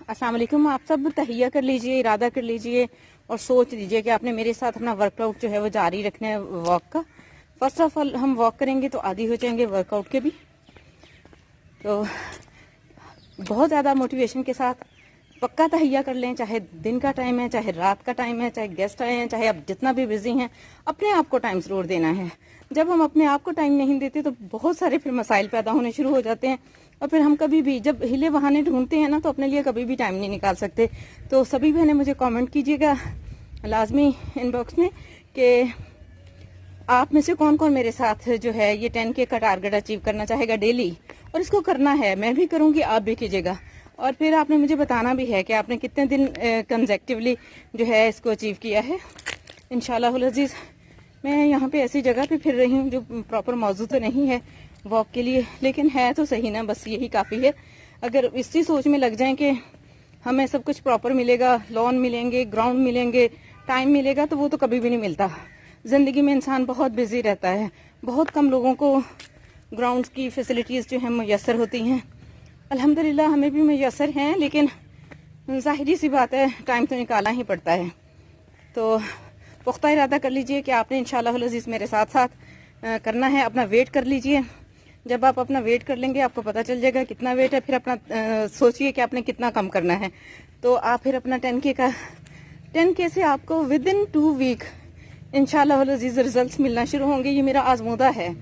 अस्सलाम वालेकुम। आप सब तहिया कर लीजिए, इरादा कर लीजिए और सोच लीजिए कि आपने मेरे साथ अपना वर्कआउट जो है वो जारी रखना है वॉक का। फर्स्ट ऑफ ऑल हम वॉक करेंगे तो आदी हो जाएंगे वर्कआउट के भी। तो बहुत ज़्यादा मोटिवेशन के साथ पक्का तहिया कर लें, चाहे दिन का टाइम है, चाहे रात का टाइम है, चाहे गेस्ट आए हैं, चाहे आप जितना भी बिजी हैं, अपने आप को टाइम ज़रूर देना है। जब हम अपने आप को टाइम नहीं देते तो बहुत सारे फिर मसाइल पैदा होने शुरू हो जाते हैं और फिर हम कभी भी जब हिले बहाने ढूंढते हैं ना तो अपने लिए कभी भी टाइम नहीं निकाल सकते। तो सभी बहनें मुझे कमेंट कीजिएगा लाजमी इनबॉक्स में कि आप में से कौन कौन मेरे साथ जो है ये 10K का टारगेट अचीव करना चाहेगा डेली, और इसको करना है। मैं भी करूंगी, आप भी कीजिएगा। और फिर आपने मुझे बताना भी है कि आपने कितने दिन कंसेक्टिवली जो है इसको अचीव किया है। इंशाल्लाह अजीज मैं यहाँ पे ऐसी जगह पे फिर रही हूँ जो प्रॉपर मौजू तो नहीं है वॉक के लिए, लेकिन है तो सही ना, बस यही काफ़ी है। अगर इसी सोच में लग जाएं कि हमें सब कुछ प्रॉपर मिलेगा, लॉन मिलेंगे, ग्राउंड मिलेंगे, टाइम मिलेगा, तो वो तो कभी भी नहीं मिलता। ज़िंदगी में इंसान बहुत बिजी रहता है, बहुत कम लोगों को ग्राउंड्स की फैसिलिटीज़ जो है मुयसर होती हैं। अल्हम्दुलिल्लाह हमें भी मुयसर हैं, लेकिन ज़ाहिरी सी बात है टाइम तो निकालना ही पड़ता है। तो पुख्ता इरादा कर लीजिए कि आपने इंशाल्लाह अज़ीज़ मेरे साथ साथ करना है। अपना वेट कर लीजिए। जब आप अपना वेट कर लेंगे आपको पता चल जाएगा कितना वेट है। फिर अपना सोचिए कि आपने कितना कम करना है। तो आप फिर अपना 10K से आपको विद इन 2 वीक इंशाल्लाह अज़ीज़ रिजल्ट्स मिलना शुरू होंगे। ये मेरा आजमूदा है,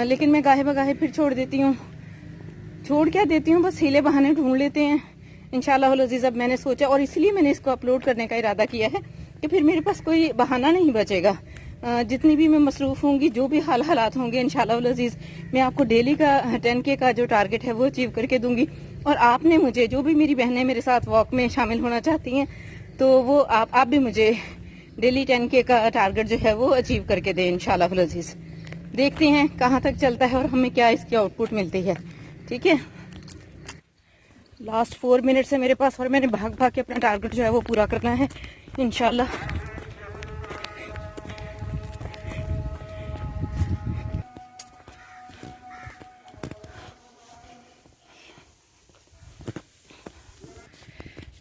लेकिन मैं गाहे बगाहे फिर छोड़ देती हूँ। छोड़ क्या देती हूँ, बस हीले बहाने ढूंढ लेते हैं। इंशाल्लाह अज़ीज़ अब मैंने सोचा, और इसलिए मैंने इसको अपलोड करने का इरादा किया है कि फिर मेरे पास कोई बहाना नहीं बचेगा। जितनी भी मैं मसरूफ़ होंगी, जो भी हालात होंगे, इंशाल्लाह अज़ीज़ मैं आपको डेली का 10K का जो टारगेट है वो अचीव करके दूंगी। और आपने मुझे, जो भी मेरी बहनें मेरे साथ वॉक में शामिल होना चाहती हैं, तो वो आप भी मुझे डेली 10K का टारगेट जो है वो अचीव करके दें इंशाल्लाह अज़ीज़। देखते हैं कहाँ तक चलता है और हमें क्या इसकी आउटपुट मिलती है। ठीक है, लास्ट 4 मिनट्स है मेरे पास और मैंने भाग भाग के अपना टारगेट जो है वो पूरा करना है इंशाल्लाह।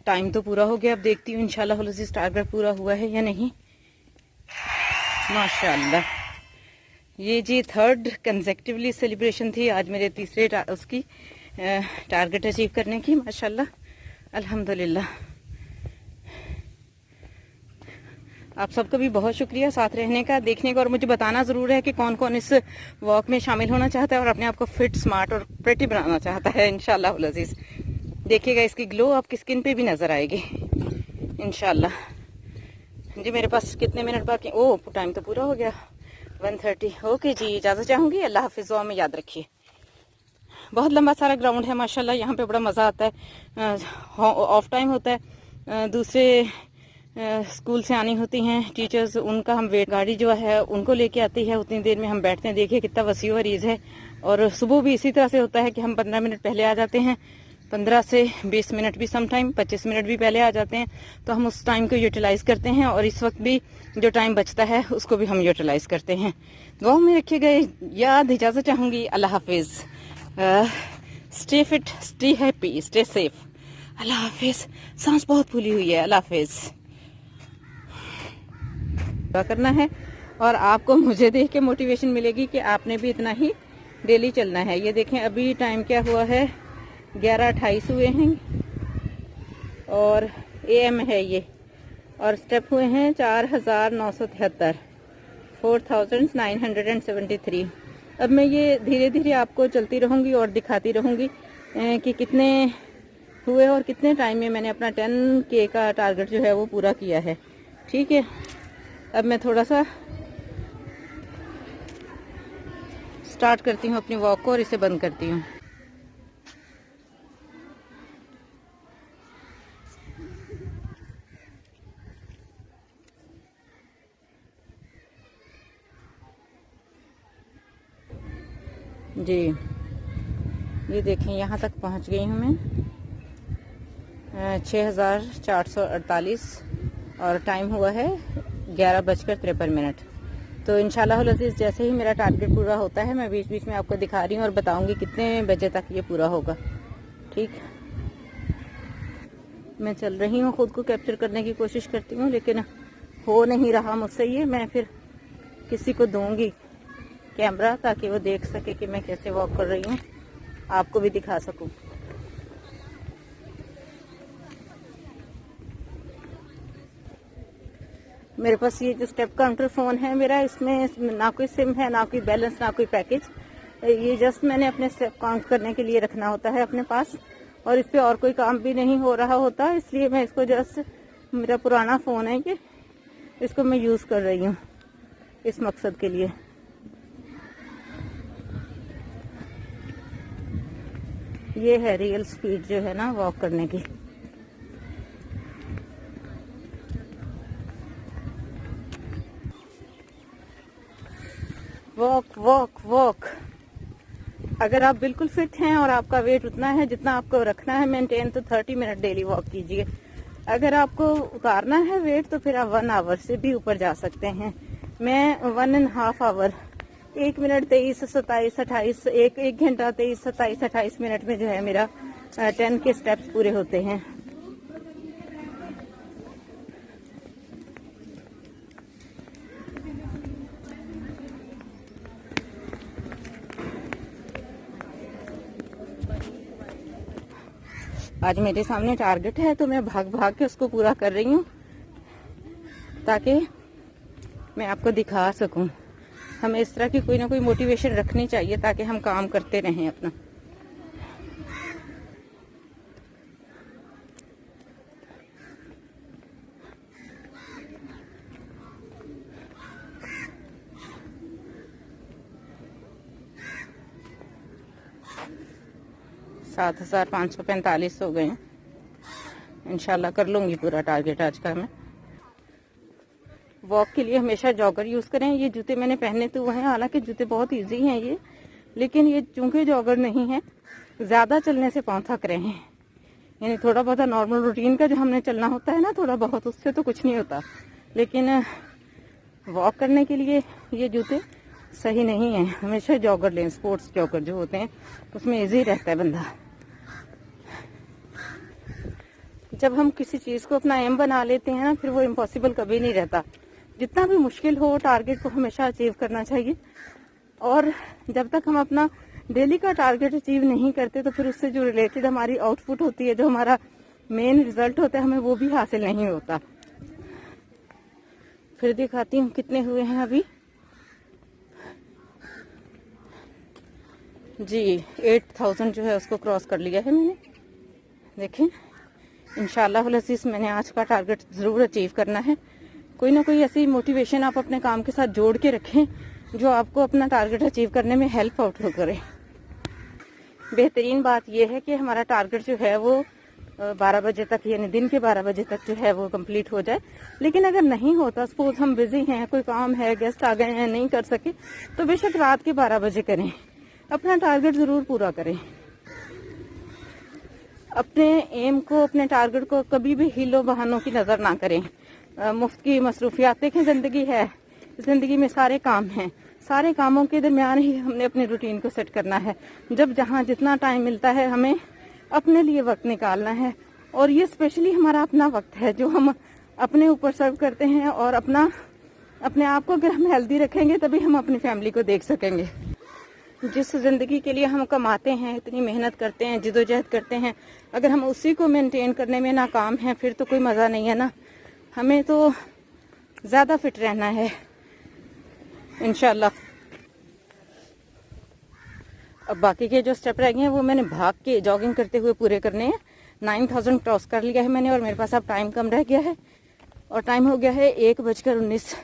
टाइम तो पूरा हो गया, अब देखती हूँ इंशाल्लाह अज़ीज़ टारगेट पूरा हुआ है या नहीं। माशाल्लाह, ये जी 3rd कंसेक्टिवली सेलिब्रेशन थी आज मेरे तीसरे उसकी टारगेट अचीव करने की। माशाल्लाह, अल्हम्दुलिल्लाह। आप सबका भी बहुत शुक्रिया साथ रहने का, देखने का, और मुझे बताना ज़रूर है कि कौन कौन इस वॉक में शामिल होना चाहता है और अपने आप को फिट, स्मार्ट और प्रेटी बनाना चाहता है इंशाल्लाह अज़ीज़। देखिएगा इसकी ग्लो आपकी स्किन पे भी नज़र आएगी इंशाल्लाह। जी मेरे पास कितने मिनट बाकी? ओह, टाइम तो पूरा हो गया, 1:30। ओके जी, इजाज़त चाहूँगी। अल्लाह हाफिज़, दुआ में याद रखिए। बहुत लंबा सारा ग्राउंड है माशाल्लाह, यहाँ पे बड़ा मज़ा आता है। ऑफ टाइम होता है, दूसरे स्कूल से आनी होती हैं टीचर्स, उनका हम वेट गाड़ी जो है उनको लेके आती है, उतनी देर में हम बैठते हैं। देखिए कितना वसी व अरीज़ है। और सुबह भी इसी तरह से होता है कि हम 15 मिनट पहले आ जाते हैं, 15 से 20 मिनट भी, सम टाइम 25 मिनट भी पहले आ जाते हैं। तो हम उस टाइम को यूटिलाइज करते हैं और इस वक्त भी जो टाइम बचता है उसको भी हम यूटिलाइज करते हैं। दुआ में रखे गए याद। इजाज़त चाहूँगी। अल्लाह हाफिज़। Stay fit, stay happy, stay safe. अल्लाह हाफिज़। सांस बहुत फूली हुई है। अल्लाह हाफिज़। करना है और आपको मुझे देख के मोटिवेशन मिलेगी कि आपने भी इतना ही डेली चलना है। ये देखें अभी टाइम क्या हुआ है, 11:28 हुए हैं और AM है ये, और स्टेप हुए हैं 4973, 4973। अब मैं ये धीरे धीरे आपको चलती रहूँगी और दिखाती रहूँगी कि कितने हुए और कितने टाइम में मैंने अपना 10K का टारगेट जो है वो पूरा किया है। ठीक है, अब मैं थोड़ा सा स्टार्ट करती हूँ अपनी वॉक को और इसे बंद करती हूँ। जी ये देखें यहाँ तक पहुँच गई हूँ मैं, 6448 और टाइम हुआ है 11:53। तो इंशाल्लाह अज़ीज़ जैसे ही मेरा टारगेट पूरा होता है मैं बीच बीच में आपको दिखा रही हूँ और बताऊंगी कितने बजे तक ये पूरा होगा। ठीक, मैं चल रही हूँ, खुद को कैप्चर करने की कोशिश करती हूँ, लेकिन हो नहीं रहा मुझसे ये। मैं फिर किसी को दूंगी कैमरा ताकि वो देख सके कि मैं कैसे वॉक कर रही हूँ, आपको भी दिखा सकूँ। मेरे पास ये जो स्टेप काउंटर फ़ोन है मेरा, इसमें ना कोई सिम है, ना कोई बैलेंस, ना कोई पैकेज। ये जस्ट मैंने अपने स्टेप काउंट करने के लिए रखना होता है अपने पास, और इस पे और कोई काम भी नहीं हो रहा होता, इसलिए मैं इसको जस्ट, मेरा पुराना फ़ोन है ये, इसको मैं यूज़ कर रही हूँ इस मकसद के लिए। ये है रियल स्पीड जो है ना वॉक करने की। Walk walk walk. अगर आप बिल्कुल फिट हैं और आपका वेट उतना है जितना आपको रखना है मेंटेन, तो 30 मिनट डेली वॉक कीजिए। अगर आपको उतारना है वेट तो फिर आप 1 आवर से भी ऊपर जा सकते हैं। मैं 1.5 आवर, 1 मिनट 23 27 28, एक घंटा 23 27 28 मिनट में जो है मेरा 10 के स्टेप्स पूरे होते हैं। आज मेरे सामने टारगेट है तो मैं भाग भाग के उसको पूरा कर रही हूँ ताकि मैं आपको दिखा सकूं। हमें इस तरह की कोई ना कोई मोटिवेशन रखनी चाहिए ताकि हम काम करते रहें अपना। सात 7,545 हो गए हैं। इंशाल्लाह कर लूंगी पूरा टारगेट आज का मैं। वॉक के लिए हमेशा जॉगर यूज करें। ये जूते मैंने पहने तो हैं, हालांकि जूते बहुत इजी हैं ये, लेकिन ये चूंकि जॉगर नहीं है, ज्यादा चलने से पाँव थक रहे हैं। यानी थोड़ा बहुत नॉर्मल रूटीन का जो हमने चलना होता है ना थोड़ा बहुत, उससे तो कुछ नहीं होता, लेकिन वॉक करने के लिए ये जूते सही नहीं है। हमेशा जॉगर लें, स्पोर्ट्स जॉगर जो होते हैं, उसमें इजी रहता है बंदा। जब हम किसी चीज को अपना एम बना लेते हैं ना, फिर वो इम्पॉसिबल कभी नहीं रहता। जितना भी मुश्किल हो, टारगेट को हमेशा अचीव करना चाहिए। और जब तक हम अपना डेली का टारगेट अचीव नहीं करते तो फिर उससे जो रिलेटेड हमारी आउटपुट होती है, जो हमारा मेन रिजल्ट होता है, हमें वो भी हासिल नहीं होता। फिर दिखाती हूँ कितने हुए हैं अभी। जी 8,000 जो है उसको क्रॉस कर लिया है मैंने। देखें, इंशाल्लाह अज़ीज़ मैंने आज का टारगेट ज़रूर अचीव करना है। कोई ना कोई ऐसी मोटिवेशन आप अपने काम के साथ जोड़ के रखें जो आपको अपना टारगेट अचीव करने में हेल्प आउट करे। बेहतरीन बात यह है कि हमारा टारगेट जो है वो 12 बजे तक, यानी दिन के 12 बजे तक जो है वो कंप्लीट हो जाए। लेकिन अगर नहीं होता, सपोज हम बिजी हैं, कोई काम है, गेस्ट आ गए हैं, नहीं कर सके, तो बेशक रात के 12 बजे करें, अपना टारगेट जरूर पूरा करें। अपने एम को, अपने टारगेट को कभी भी हीलो बहानों की नजर ना करें। मुफ्त की मसरूफियात देखें, जिंदगी है, जिंदगी में सारे काम हैं, सारे कामों के दरमियान ही हमने अपने रूटीन को सेट करना है। जब जहाँ जितना टाइम मिलता है हमें अपने लिए वक्त निकालना है, और ये स्पेशली हमारा अपना वक्त है जो हम अपने ऊपर सर्व करते हैं। और अपने आप को अगर हम हेल्दी रखेंगे तभी हम अपनी फैमिली को देख सकेंगे। जिस जिंदगी के लिए हम कमाते हैं, इतनी मेहनत करते हैं, जिदोजहद करते हैं, अगर हम उसी को मेंटेन करने में नाकाम हैं, फिर तो कोई मजा नहीं है ना। हमें तो ज्यादा फिट रहना है इंशाल्लाह। अब बाकी के जो स्टेप रह गए हैं वो मैंने भाग के जॉगिंग करते हुए पूरे करने हैं। 9,000 क्रॉस कर लिया है मैंने, और मेरे पास अब टाइम कम रह गया है, और टाइम हो गया है 1:19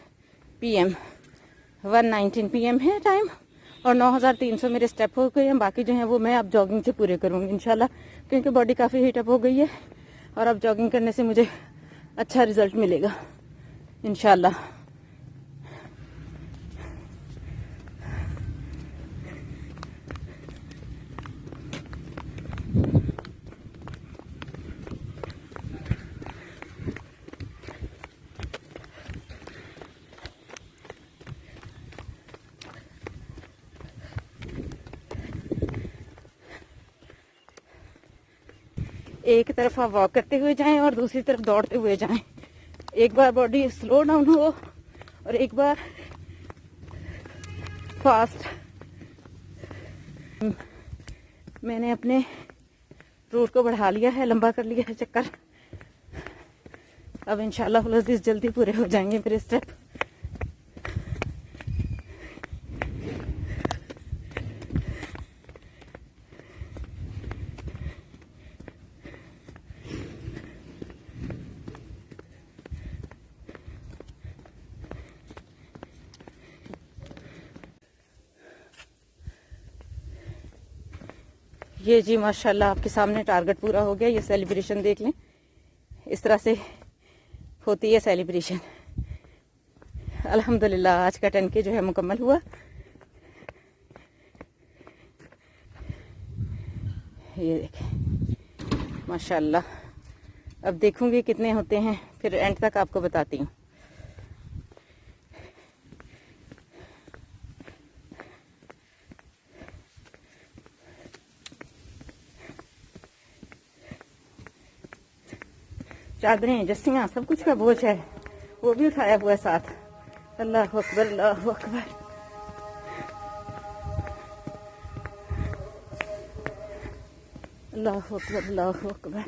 PM। 1:19 PM है टाइम, और 9,300 मेरे स्टेप हो गए हैं। बाकी जो है वो मैं अब जॉगिंग से पूरे करूंगी इंशाल्लाह, क्योंकि बॉडी काफ़ी हीटअप हो गई है, और अब जॉगिंग करने से मुझे अच्छा रिजल्ट मिलेगा इंशाल्लाह। एक तरफ आप वॉक करते हुए जाएं और दूसरी तरफ दौड़ते हुए जाएं। एक बार बॉडी स्लो डाउन हो और एक बार फास्ट। मैंने अपने रूट को बढ़ा लिया है, लंबा कर लिया है चक्कर। अब इंशाल्लाह लजीज जल्दी पूरे हो जाएंगे मेरे स्टेप। ये जी माशाल्लाह आपके सामने टारगेट पूरा हो गया। ये सेलिब्रेशन देख लें, इस तरह से होती है सेलिब्रेशन। अल्हम्दुलिल्लाह आज का 10K जो है मुकम्मल हुआ। ये देखें माशाल्लाह। अब देखूंगी कितने होते हैं, फिर एंड तक आपको बताती हूँ। चादरें, जस्सियां, सब कुछ का बोझ है, वो भी उठाया हुआ है साथ। अल्लाह अकबर, अल्लाह अकबर। अल्लाह अकबर, अल्लाह अकबर।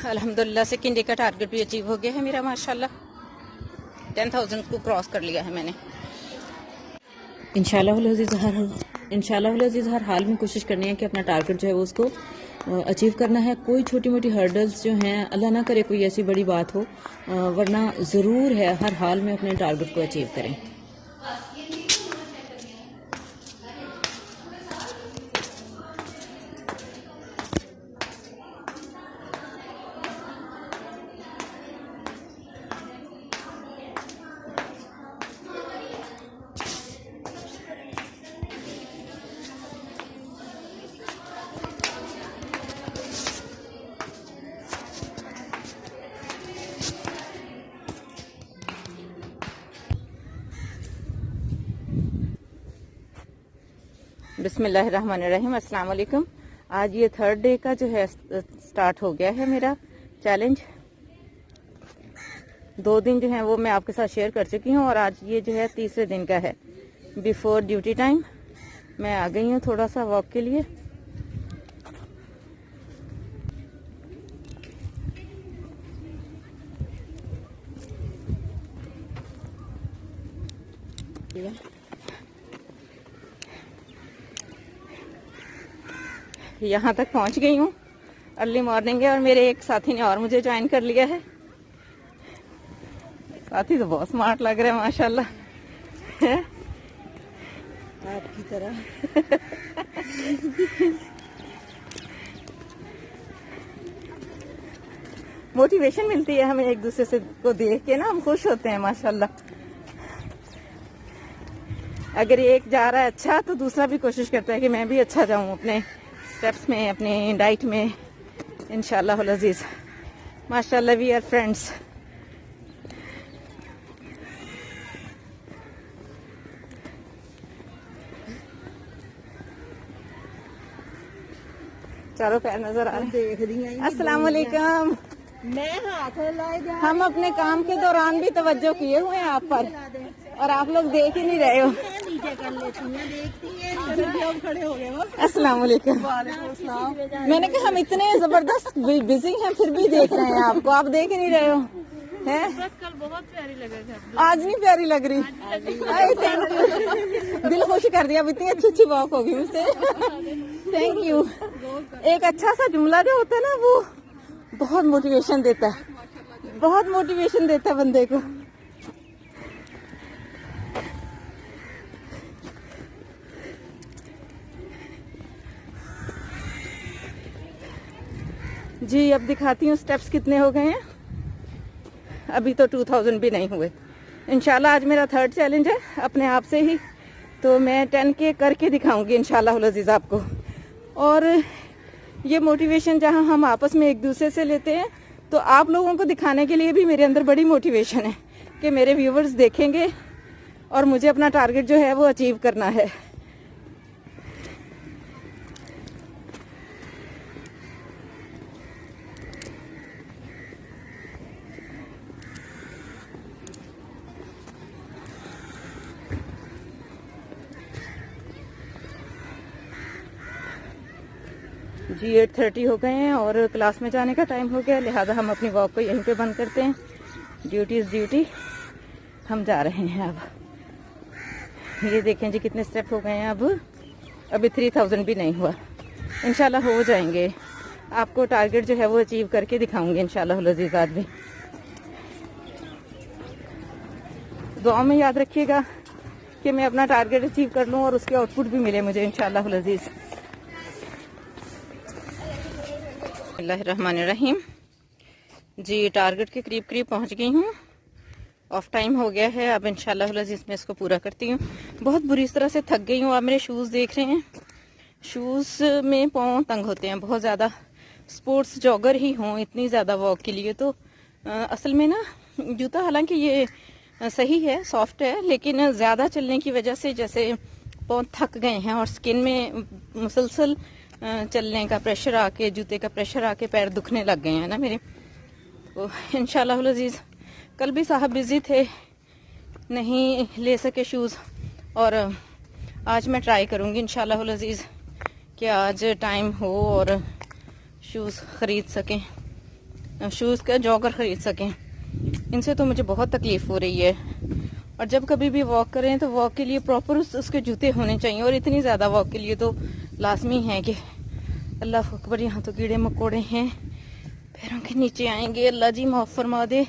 अल्हम्दुलिल्लाह सेकंड डे का टारगेट भी अचीव हो गया है मेरा माशाल्लाह। 10,000 को क्रॉस कर लिया है मैंने। इंशाल्लाह हर हाल में कोशिश करनी है कि अपना टारगेट जो है वो उसको अचीव करना है। कोई छोटी मोटी हर्डल्स जो हैं, अल्लाह ना करे कोई ऐसी बड़ी बात हो, वरना ज़रूर है हर हाल में अपने टारगेट को अचीव करें। बिस्मिल्लाहिर्रहमानिर्रहीम, अस्सलाम वालेकुम। आज ये थर्ड डे का जो है स्टार्ट हो गया है मेरा चैलेंज। 2 दिन जो है वो मैं आपके साथ शेयर कर चुकी हूँ और आज ये जो है तीसरे दिन का है। बिफोर ड्यूटी टाइम मैं आ गई हूँ थोड़ा सा वॉक के लिए। यहाँ तक पहुँच गई हूँ। अर्ली मॉर्निंग है और मेरे एक साथी ने और मुझे ज्वाइन कर लिया है। साथी तो बहुत स्मार्ट लग रहा है माशाल्लाह, है आपकी तरह। मोटिवेशन मिलती है हमें एक दूसरे से को देख के ना, हम खुश होते हैं माशाल्लाह। अगर एक जा रहा है अच्छा तो दूसरा भी कोशिश करता है कि मैं भी अच्छा जाऊं अपने स्टेप्स में, अपनी डाइट में। इंशाल्लाह अजीज माशाल्लाह वी आर फ्रेंड्स। चारों पैर नजर आ रहे हैं। अस्सलाम वालेकुम। मैं हाथ लाए जा, हम अपने काम के दौरान भी तवज्जो किए हुए हैं आप पर और आप लोग देख ही नहीं रहे हो। नीचे कर लेती हैं, देखती हैं, अब खड़े हो गए बस। अस्सलाम वालेकुम। मैंने कहा हम इतने जबरदस्त बिजी हैं फिर भी देख रहे हैं आपको, आप देख ही नहीं रहे हो। हैं कल बहुत प्यारी लग रही थी, आज नहीं प्यारी लग रही। थैंक यू, दिल खुश कर दिया। अब इतनी अच्छी अच्छी वॉक होगी मुझसे। Thank you. एक अच्छा सा जुमला जो होता है ना वो बहुत मोटिवेशन देता है, बहुत मोटिवेशन देता है बंदे को। जी अब दिखाती हूँ स्टेप्स कितने हो गए हैं। अभी तो 2000 भी नहीं हुए। इंशाल्लाह आज मेरा 3rd चैलेंज है अपने आप से ही, तो मैं 10K करके दिखाऊंगी इंशाल्लाह अज़ीज़ आपको। और ये मोटिवेशन जहाँ हम आपस में एक दूसरे से लेते हैं, तो आप लोगों को दिखाने के लिए भी मेरे अंदर बड़ी मोटिवेशन है कि मेरे व्यूवर्स देखेंगे और मुझे अपना टारगेट जो है वो अचीव करना है। जी 8:30 हो गए हैं और क्लास में जाने का टाइम हो गया, लिहाजा हम अपनी वॉक को यहीं पे बंद करते हैं। ड्यूटी इज ड्यूटी, हम जा रहे हैं अब। ये देखें जी कितने स्टेप हो गए हैं। अब अभी 3000 भी नहीं हुआ, इंशाल्लाह हो जाएंगे। आपको टारगेट जो है वो अचीव करके दिखाऊंगी इंशाल्लाह अज़ीज़। आज भी दुआ में याद रखिएगा कि मैं अपना टारगेट अचीव कर लूँ और उसके आउटपुट भी मिले मुझे इंशाल्लाह अज़ीज़। बिस्मिल्लाहिर्रहमानिर्रहीम। जी टारगेट के करीब करीब पहुंच गई हूँ। ऑफ टाइम हो गया है, अब इंशाल्लाह अज़ीज़ मैं इसको पूरा करती हूँ। बहुत बुरी तरह से थक गई हूँ। आप मेरे शूज़ देख रहे हैं, शूज़ में पाँव तंग होते हैं बहुत ज़्यादा। स्पोर्ट्स जॉगर ही हूँ इतनी ज़्यादा वॉक के लिए, तो असल में ना जूता हालांकि ये सही है, सॉफ्ट है, लेकिन ज़्यादा चलने की वजह से जैसे पाँव थक गए हैं और स्किन में मुसलसल चलने का प्रेशर आके, जूते का प्रेशर आके पैर दुखने लग गए हैं ना मेरे। तो इंशाल्लाह अज़ीज़ कल भी साहब बिज़ी थे, नहीं ले सके शूज़, और आज मैं ट्राई करूँगी इंशाल्लाह अज़ीज़ कि आज टाइम हो और शूज़ ख़रीद सकें, शूज़ का जॉगर ख़रीद सकें। इनसे तो मुझे बहुत तकलीफ़ हो रही है। और जब कभी भी वॉक करें तो वॉक के लिए प्रॉपर उसके जूते होने चाहिए, और इतनी ज़्यादा वॉक के लिए तो लाजमी है कि अल्लाह अकबर, यहाँ तो कीड़े मकोड़े हैं, पैरों के नीचे आएंगे, अल्लाह जी माफ़ फरमा दे।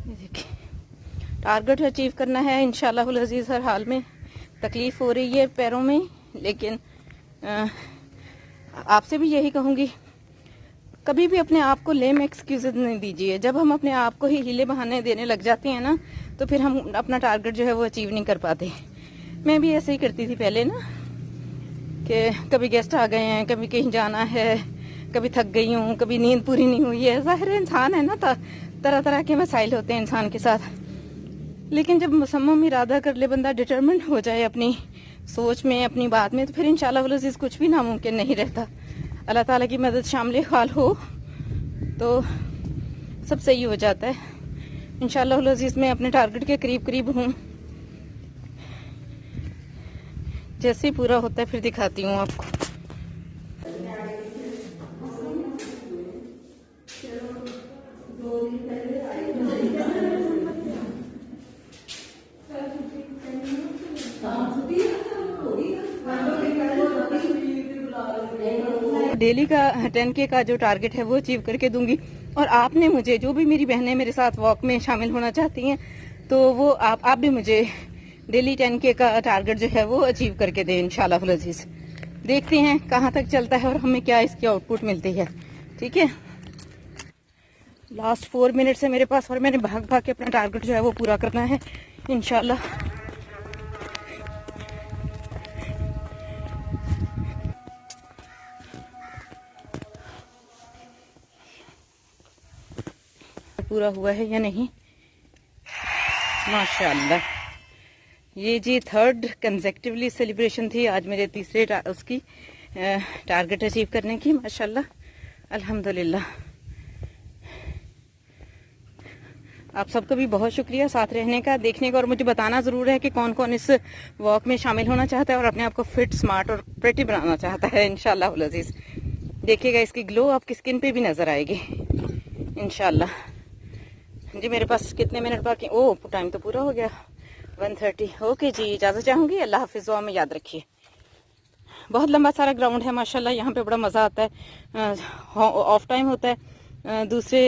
देखिए टारगेट अचीव करना है इंशाल्लाह अज़ीज़। हर हाल में तकलीफ़ हो रही है पैरों में, लेकिन आपसे भी यही कहूँगी कभी भी अपने आप को लेम एक्सक्यूज़ नहीं दीजिए। जब हम अपने आप को ही हीले बहाने देने लग जाते हैं ना, तो फिर हम अपना टारगेट जो है वो अचीव नहीं कर पाते। मैं भी ऐसे ही करती थी पहले ना, कि कभी गेस्ट आ गए हैं, कभी कहीं जाना है, कभी थक गई हूँ, कभी नींद पूरी नहीं हुई है। ज़ाहिर है इंसान है ना, तरह तरह के मसाइल होते हैं इंसान के साथ। लेकिन जब मुसम्मम इरादा कर ले बंदा, डिटर्मिन हो जाए अपनी सोच में, अपनी बात में, तो फिर इंशाल्लाह अज़ीज़ कुछ भी नामुमकिन नहीं रहता। अल्लाह ताला की मदद शामिल ख्याल हो तो सब सही हो जाता है इंशाल्लाह अज़ीज़। मैं अपने टारगेट के करीब करीब हूँ, जैसे ही पूरा होता है फिर दिखाती हूँ आपको। डेली का 10K का जो टारगेट है वो अचीव करके दूंगी। और आपने मुझे, जो भी मेरी बहनें मेरे साथ वॉक में शामिल होना चाहती हैं, तो वो आप भी मुझे डेली 10K का टारगेट जो है वो अचीव करके दें इंशाल्लाह अज़ीज़। देखते हैं कहाँ तक चलता है और हमें क्या इसकी आउटपुट मिलती है। ठीक है, लास्ट 4 मिनट्स है मेरे पास और मैंने भाग भाग के अपना टारगेट जो है वो पूरा करना है इंशाल्लाह। पूरा हुआ है या नहीं, माशाल्लाह। ये जी 3rd कंसेक्टिवली सेलिब्रेशन थी आज मेरे तीसरे उसकी टारगेट अचीव करने की, माशाल्लाह अल्हम्दुलिल्लाह। आप सबका भी बहुत शुक्रिया साथ रहने का, देखने का, और मुझे बताना ज़रूर है कि कौन कौन इस वॉक में शामिल होना चाहता है और अपने आप को फिट, स्मार्ट और प्रेटी बनाना चाहता है इंशाल्लाह अज़ीज़। देखिएगा इसकी ग्लो आपकी स्किन पे भी नज़र आएगी इंशाल्लाह। जी मेरे पास कितने मिनट बाकी? ओह टाइम तो पूरा हो गया, 1:30। ओके जी, इजाज़त चाहूँगी। अल्लाह हाफिज़, दुआ में याद रखिए। बहुत लंबा सारा ग्राउंड है माशाल्लाह, यहाँ पे बड़ा मज़ा आता है। ऑफ टाइम होता है, दूसरे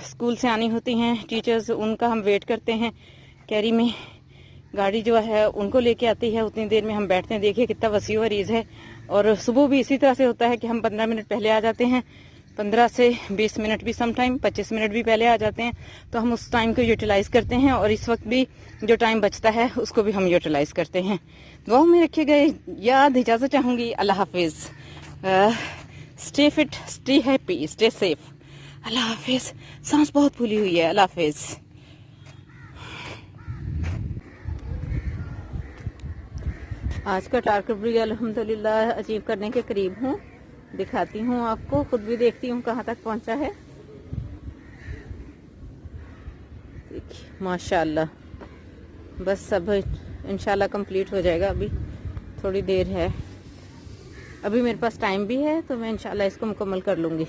स्कूल से आनी होती हैं टीचर्स, उनका हम वेट करते हैं। कैरी में गाड़ी जो है उनको लेके आती है, उतनी देर में हम बैठते हैं। देखिए कितना वसी व अरीज़ है और सुबह भी इसी तरह से होता है कि हम 15 मिनट पहले आ जाते हैं, 15 से 20 मिनट भी, सम टाइम 25 मिनट भी पहले आ जाते हैं। तो हम उस टाइम को यूटिलाइज करते हैं और इस वक्त भी जो टाइम बचता है उसको भी हम यूटिलाइज करते हैं। दुआ में रखे गए याद, इजाजत चाहूंगी। अल्लाह हाफिज। Stay fit, stay happy, stay safe. अल्लाह हाफिज। सांस बहुत फूली हुई है। अल्लाह हाफिज। आज का टारगेट भी अल्हम्दुलिल्लाह अचीव करने के करीब हूँ। दिखाती हूँ आपको, खुद भी देखती हूँ कहाँ तक पहुँचा है। देखिए माशाल्लाह, बस सब इंशाल्लाह कंप्लीट हो जाएगा। अभी थोड़ी देर है, अभी मेरे पास टाइम भी है, तो मैं इंशाल्लाह इसको मुकम्मल कर लूँगी।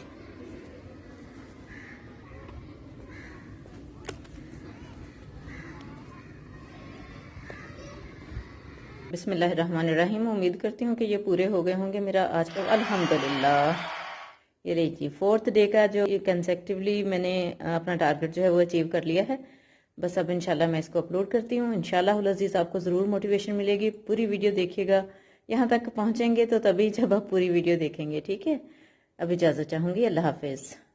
बिस्मिल्लाहिर्रहमानिर्रहीम। उम्मीद करती हूँ कि ये पूरे हो गए होंगे मेरा आज का। अल्हम्दुलिल्लाह, ये देखिए 4th डे का जो कंसेक्टिवली मैंने अपना टारगेट जो है वो अचीव कर लिया है। बस अब इंशाल्लाह मैं इसको अपलोड करती हूँ। इंशाल्लाह अज़ीज़ आपको ज़रूर मोटिवेशन मिलेगी। पूरी वीडियो देखिएगा, यहाँ तक पहुँचेंगे तो तभी जब आप पूरी वीडियो देखेंगे। ठीक है, अब इजाज़त चाहूँगी। अल्लाह हाफिज़।